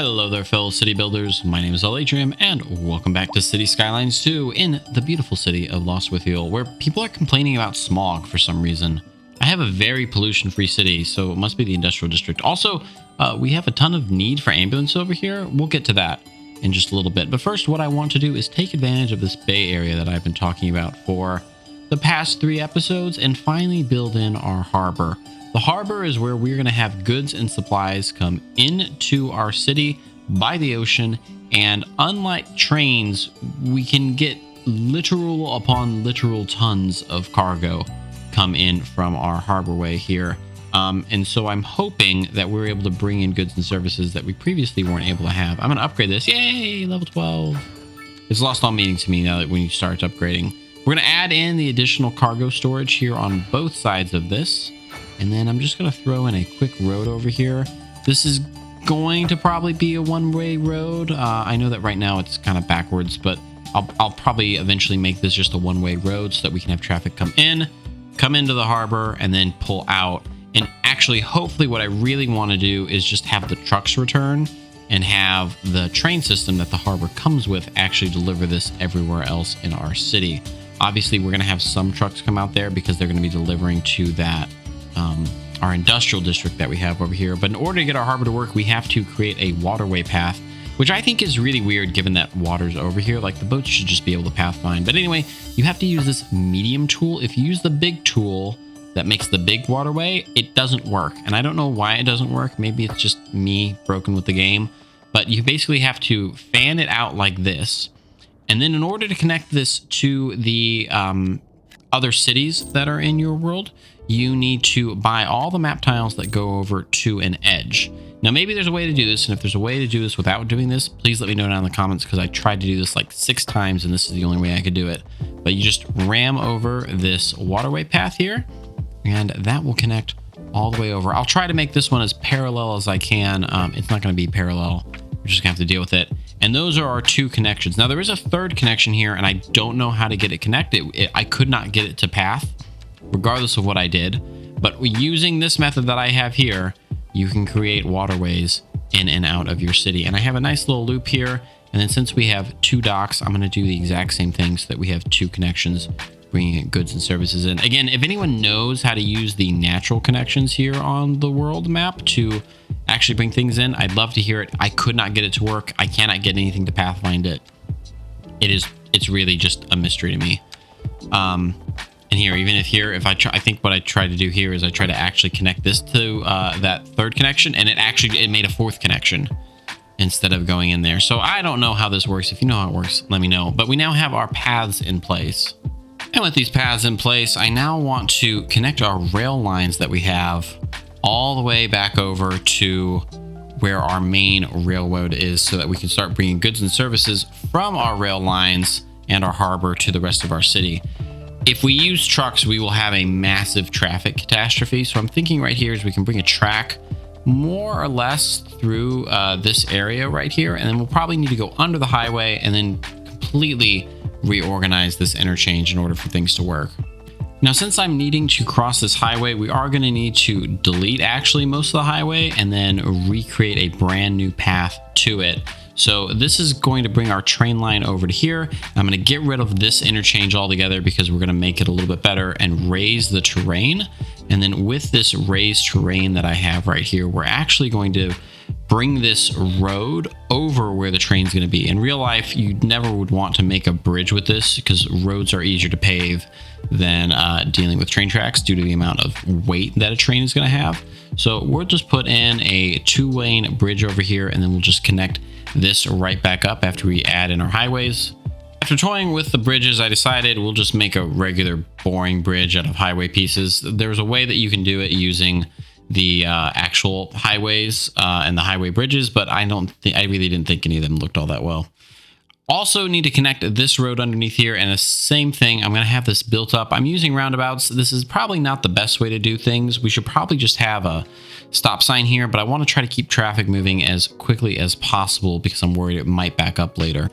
Hello there, fellow city builders. My name is Alaydriem, and welcome back to City Skylines 2 in the beautiful city of Lostwithiel, where people are complaining about smog for some reason. I have a very pollution-free city, so it must be the industrial district. Also, we have a ton of need for ambulance over here. We'll get to that in just a little bit. But first, what I want to do is take advantage of this bay area that I've been talking about for the past 3 episodes and finally build in our harbor. The harbor is where we're going to have goods and supplies come into our city by the ocean, and unlike trains, we can get literal upon literal tons of cargo come in from our harborway here. And so I'm hoping that we're able to bring in goods and services that we previously weren't able to have. I'm going to upgrade this. Yay, level 12. It's lost all meaning to me now that when you start upgrading. We're going to add in the additional cargo storage here on both sides of this. And then I'm just going to throw in a quick road over here. This is going to probably be a one-way road. I know that right now it's kind of backwards, but I'll probably eventually make this just a one-way road so that we can have traffic come into the harbor, and then pull out. And actually, hopefully what I really want to do is just have the trucks return and have the train system that the harbor comes with actually deliver this everywhere else in our city. Obviously, we're going to have some trucks come out there because they're going to be delivering to that our industrial district that we have over here. But in order to get our harbor to work, we have to create a waterway path, which I think is really weird given that water's over here. Like, the boats should just be able to path fine. But anyway, you have to use this medium tool. If you use the big tool that makes the big waterway, it doesn't work. And I don't know why it doesn't work. Maybe it's just me broken with the game. But you basically have to fan it out like this. And then in order to connect this to the other cities that are in your world, you need to buy all the map tiles that go over to an edge. Now, maybe there's a way to do this, and if there's a way to do this without doing this, please let me know down in the comments, because I tried to do this like 6 times, and this is the only way I could do it. But you just ram over this waterway path here, and that will connect all the way over. I'll try to make this one as parallel as I can. It's not going to be parallel. We're just going to have to deal with it. And those are our 2 connections. Now, there is a 3rd connection here, and I don't know how to get it connected. I could not get it to path, regardless of what I did. But using this method that I have here, you can create waterways in and out of your city. And I have a nice little loop here. And then since we have 2 docks, I'm going to do the exact same thing so that we have 2 connections bringing goods and services in. Again, if anyone knows how to use the natural connections here on the world map to actually bring things in, I'd love to hear it. I could not get it to work. I cannot get anything to pathfind it. It's really just a mystery to me. And here, even if I think what I tried to do here is I try to actually connect this to that 3rd connection, and it made a 4th connection instead of going in there. So I don't know how this works. If you know how it works, let me know. But we now have our paths in place. And with these paths in place, I now want to connect our rail lines that we have all the way back over to where our main railroad is, so that we can start bringing goods and services from our rail lines and our harbor to the rest of our city. If we use trucks, we will have a massive traffic catastrophe. So I'm thinking right here is we can bring a track more or less through this area right here. And then we'll probably need to go under the highway and then completely reorganize this interchange in order for things to work. Now, since I'm needing to cross this highway, we are going to need to delete actually most of the highway and then recreate a brand new path to it. So this is going to bring our train line over to here. I'm going to get rid of this interchange altogether because we're going to make it a little bit better and raise the terrain. And then with this raised terrain that I have right here, we're actually going to bring this road over where the train's going to be. In real life, you never would want to make a bridge with this because roads are easier to pave than dealing with train tracks due to the amount of weight that a train is going to have. So we'll just put in a 2-lane bridge over here, and then we'll just connect this right back up after we add in our highways. After toying with the bridges, I decided we'll just make a regular boring bridge out of highway pieces. There's a way that you can do it using the actual highways and the highway bridges, but I really didn't think any of them looked all that well. Also need to connect this road underneath here, and the same thing, I'm going to have this built up. I'm using roundabouts. This is probably not the best way to do things. We should probably just have a stop sign here, but I want to try to keep traffic moving as quickly as possible because I'm worried it might back up later.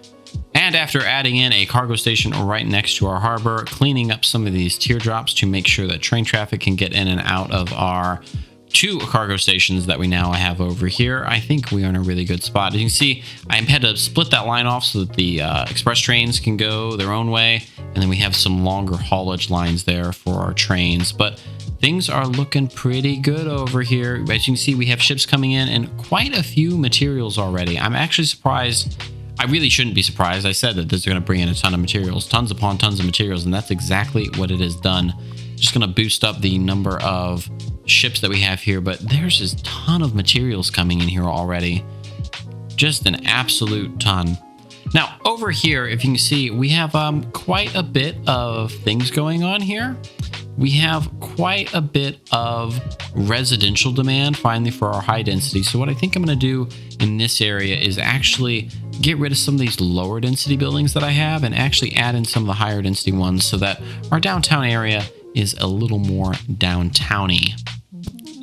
And after adding in a cargo station right next to our harbor, cleaning up some of these teardrops to make sure that train traffic can get in and out of our 2 cargo stations that we now have over here, I think we are in a really good spot. As you can see, I had to split that line off so that the express trains can go their own way, and then we have some longer haulage lines there for our trains. But things are looking pretty good over here. As you can see, we have ships coming in and quite a few materials already. I'm actually surprised. I really shouldn't be surprised. I said that this is going to bring in a ton of materials, tons upon tons of materials, and that's exactly what it has done. Just going to boost up the number of ships that we have here, but there's a ton of materials coming in here already. Just an absolute ton. Now, over here, if you can see, we have quite a bit of things going on here. We have quite a bit of residential demand finally for our high density. So what I think I'm going to do in this area is actually get rid of some of these lower density buildings that I have and actually add in some of the higher density ones so that our downtown area is a little more downtowny.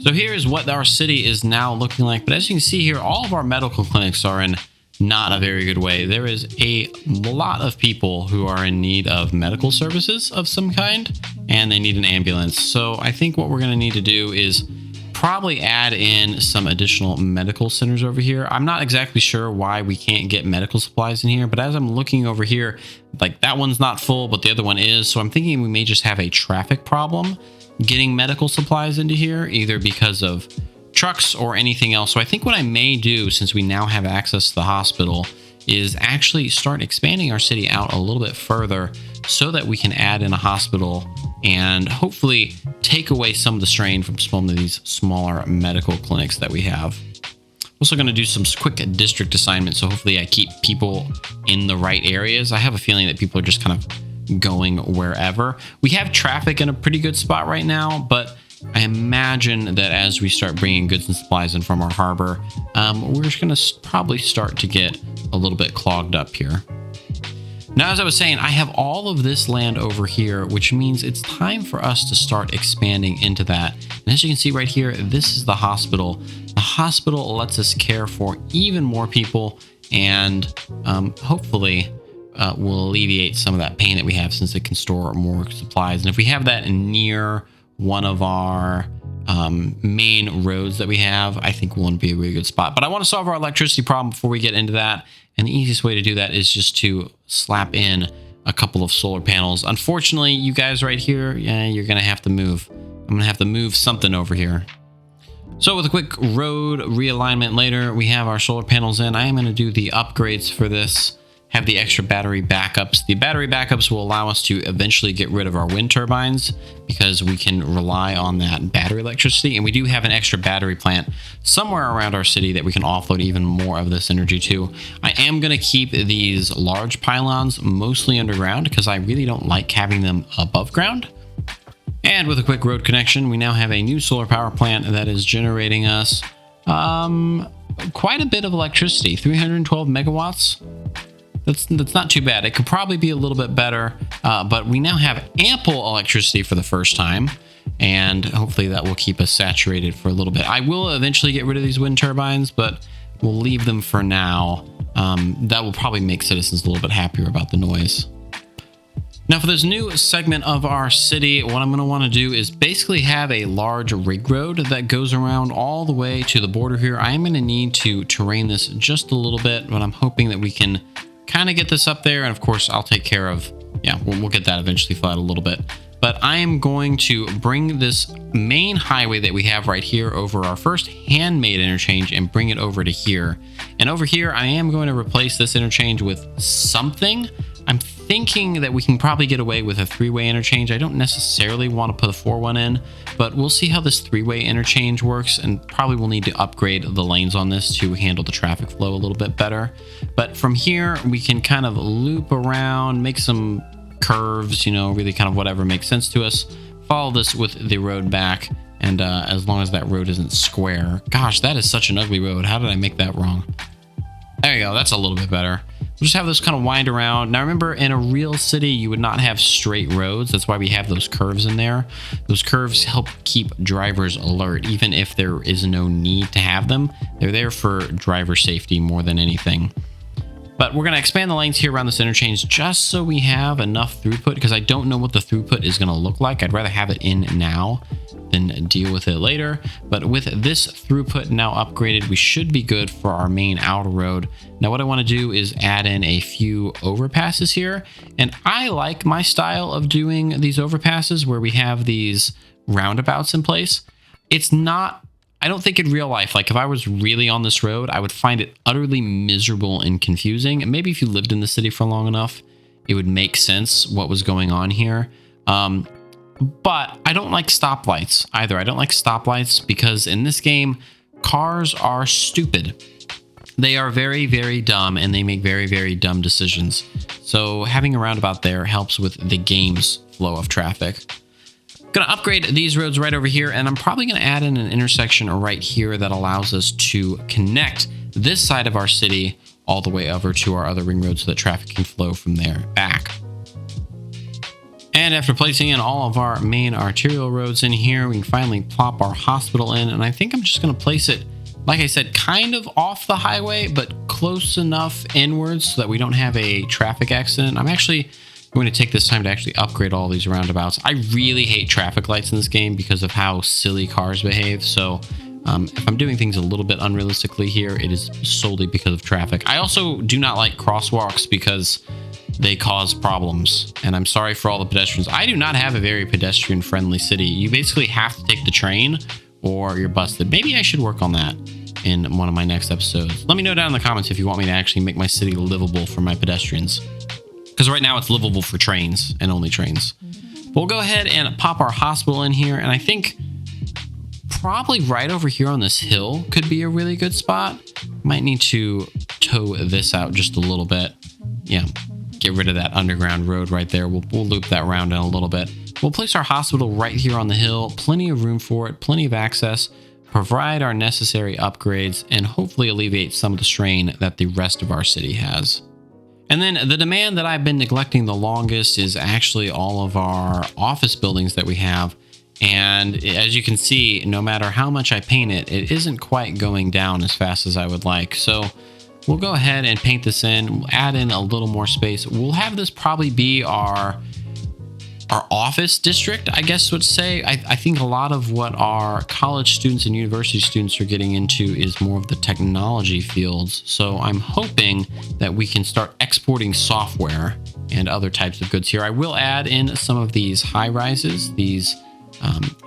So here is what our city is now looking like. But as you can see here, all of our medical clinics are in not a very good way. There is a lot of people who are in need of medical services of some kind, and they need an ambulance. So I think what we're going to need to do is probably add in some additional medical centers over here. I'm not exactly sure why we can't get medical supplies in here, but as I'm looking over here, like that one's not full, but the other one is. So I'm thinking we may just have a traffic problem getting medical supplies into here, either because of trucks or anything else. So I think what I may do, since we now have access to the hospital, is actually start expanding our city out a little bit further so that we can add in a hospital and hopefully take away some of the strain from some of these smaller medical clinics that we have. Also going to do some quick district assignments, so hopefully I keep people in the right areas. I have a feeling that people are just kind of going wherever. We have traffic in a pretty good spot right now, but I imagine that as we start bringing goods and supplies in from our harbor, we're just going to probably start to get a little bit clogged up here. Now, as I was saying, I have all of this land over here, which means it's time for us to start expanding into that. And as you can see right here, this is the hospital. The hospital lets us care for even more people and hopefully will alleviate some of that pain that we have, since it can store more supplies. And if we have that near one of our main roads that we have, I think we'll be a really good spot. But I want to solve our electricity problem before we get into that. And the easiest way to do that is just to slap in a couple of solar panels. Unfortunately, you guys right here, yeah, you're going to have to move. I'm going to have to move something over here. So with a quick road realignment later, we have our solar panels in. I am going to do the upgrades for this. Have the extra battery backups. The battery backups will allow us to eventually get rid of our wind turbines because we can rely on that battery electricity. And we do have an extra battery plant somewhere around our city that we can offload even more of this energy to. I am going to keep these large pylons mostly underground because I really don't like having them above ground. And with a quick road connection, we now have a new solar power plant that is generating us quite a bit of electricity, 312 megawatts. That's not too bad. It could probably be a little bit better, but we now have ample electricity for the first time, and hopefully that will keep us saturated for a little bit. I will eventually get rid of these wind turbines, but we'll leave them for now. That will probably make citizens a little bit happier about the noise. Now for this new segment of our city, what I'm going to want to do is basically have a large rig road that goes around all the way to the border here. I am going to need to terrain this just a little bit, but I'm hoping that we can kind of get this up there. And of course, I'll take care of, yeah, we'll get that eventually flat a little bit. But I am going to bring this main highway that we have right here over our first handmade interchange and bring it over to here. And over here, I am going to replace this interchange with something. I'm thinking that we can probably get away with a 3-way interchange. I don't necessarily want to put a 4-1 in, but we'll see how this 3-way interchange works, and probably we'll need to upgrade the lanes on this to handle the traffic flow a little bit better. But from here, we can kind of loop around, make some curves, you know, really kind of whatever makes sense to us. Follow this with the road back, and as long as that road isn't square. Gosh, that is such an ugly road. How did I make that wrong? There you go. That's a little bit better. We'll just have this kind of wind around. Now remember, in a real city, you would not have straight roads. That's why we have those curves in there. Those curves help keep drivers alert, even if there is no need to have them. They're there for driver safety more than anything. But we're going to expand the lanes here around this interchange just so we have enough throughput, because I don't know what the throughput is going to look like. I'd rather have it in now than deal with it later. But with this throughput now upgraded, we should be good for our main outer road. Now what I want to do is add in a few overpasses here. And I like my style of doing these overpasses where we have these roundabouts in place. It's not, I don't think in real life, like if I was really on this road, I would find it utterly miserable and confusing. And maybe if you lived in the city for long enough, it would make sense what was going on here. But I don't like stoplights either. I don't like stoplights because in this game, cars are stupid. They are very, very dumb, and they make very, very dumb decisions. So having a roundabout there helps with the game's flow of traffic. Gonna upgrade these roads right over here, and I'm probably gonna add in an intersection right here that allows us to connect this side of our city all the way over to our other ring road so that traffic can flow from there back. And after placing in all of our main arterial roads in here, we can finally plop our hospital in. And I think I'm just going to place it, like I said, kind of off the highway, but close enough inwards so that we don't have a traffic accident. I'm actually going to take this time to actually upgrade all these roundabouts. I really hate traffic lights in this game because of how silly cars behave. So if I'm doing things a little bit unrealistically here, it is solely because of traffic. I also do not like crosswalks because they cause problems, and I'm sorry for all the pedestrians. I do not have a very pedestrian friendly city. You basically have to take the train or you're busted. Maybe I should work on that in one of my next episodes. Let me know down in the comments if you want me to actually make my city livable for my pedestrians, because right now it's livable for trains and only trains. We'll go ahead and pop our hospital in here, and I think probably right over here on this hill could be a really good spot. Might need to tow this out just a little bit. Yeah, get rid of that underground road right there. We'll loop that around in a little bit. We'll place our hospital right here on the hill. Plenty of room for it, plenty of access, provide our necessary upgrades, and hopefully alleviate some of the strain that the rest of our city has. And then the demand that I've been neglecting the longest is actually all of our office buildings that we have. And as you can see, no matter how much I paint it, it isn't quite going down as fast as I would like. So we'll go ahead and paint this in. We'll add in a little more space. We'll have this probably be our office district, I guess would say. I think a lot of what our college students and university students are getting into is more of the technology fields. So I'm hoping that we can start exporting software and other types of goods here. I will add in some of these high rises, these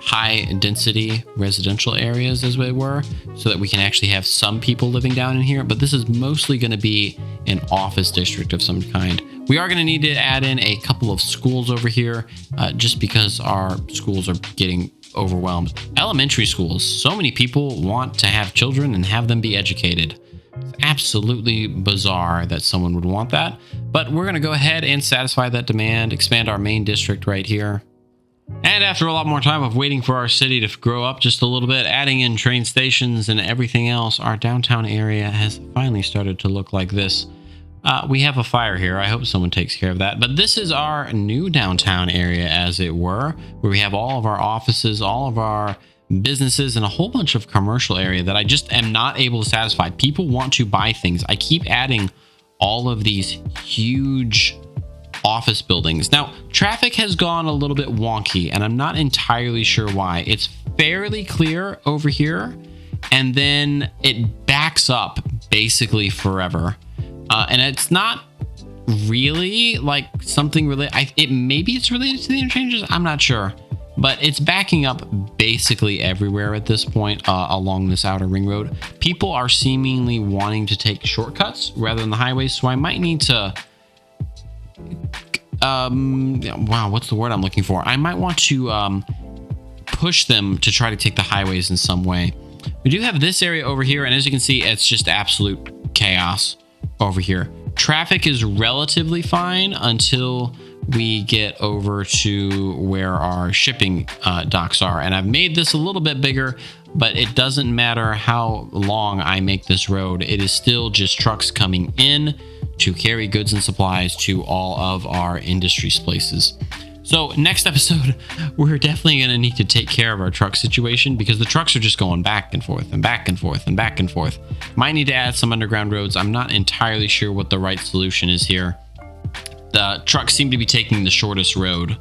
high density residential areas as they were, so that we can actually have some people living down in here. But this is mostly going to be an office district of some kind. We are going to need to add in a couple of schools over here just because our schools are getting overwhelmed. Elementary schools, so many people want to have children and have them be educated. It's absolutely bizarre that someone would want that, but we're going to go ahead and satisfy that demand, expand our main district right here. And after a lot more time of waiting for our city to grow up just a little bit, adding in train stations and everything else, our downtown area has finally started to look like this. We have a fire here. I hope someone takes care of that. But this is our new downtown area, as it were, where we have all of our offices, all of our businesses, and a whole bunch of commercial area that I just am not able to satisfy. People want to buy things. I keep adding all of these huge office buildings. Now, traffic has gone a little bit wonky, and I'm not entirely sure why. It's fairly clear over here, and then it backs up basically forever. And it's not really like something related. Maybe it's related to the interchanges. I'm not sure, but it's backing up basically everywhere at this point along this outer ring road. People are seemingly wanting to take shortcuts rather than the highways. So I might need to, wow, what's the word I'm looking for? I might want to push them to try to take the highways in some way. We do have this area over here, and as you can see, it's just absolute chaos over here. Traffic is relatively fine until we get over to where our shipping docks are. And I've made this a little bit bigger, but it doesn't matter how long I make this road. It is still just trucks coming in to carry goods and supplies to all of our industries places. So next episode, we're definitely going to need to take care of our truck situation because the trucks are just going back and forth and back and forth and back and forth. Might need to add some underground roads. I'm not entirely sure what the right solution is here. The trucks seem to be taking the shortest road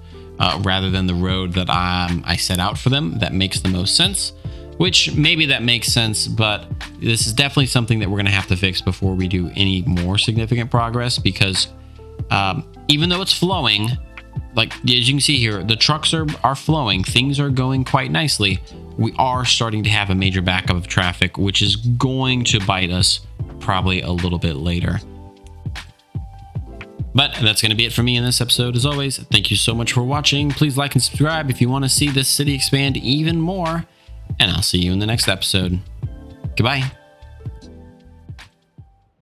rather than the road that I set out for them. That makes the most sense, which maybe that makes sense, but this is definitely something that we're going to have to fix before we do any more significant progress because even though it's flowing, like as you can see here, the trucks are flowing, things are going quite nicely. We are starting to have a major backup of traffic, which is going to bite us probably a little bit later. But that's going to be it for me in this episode. As always, thank you so much for watching. Please like and subscribe if you want to see this city expand even more. And I'll see you in the next episode. Goodbye.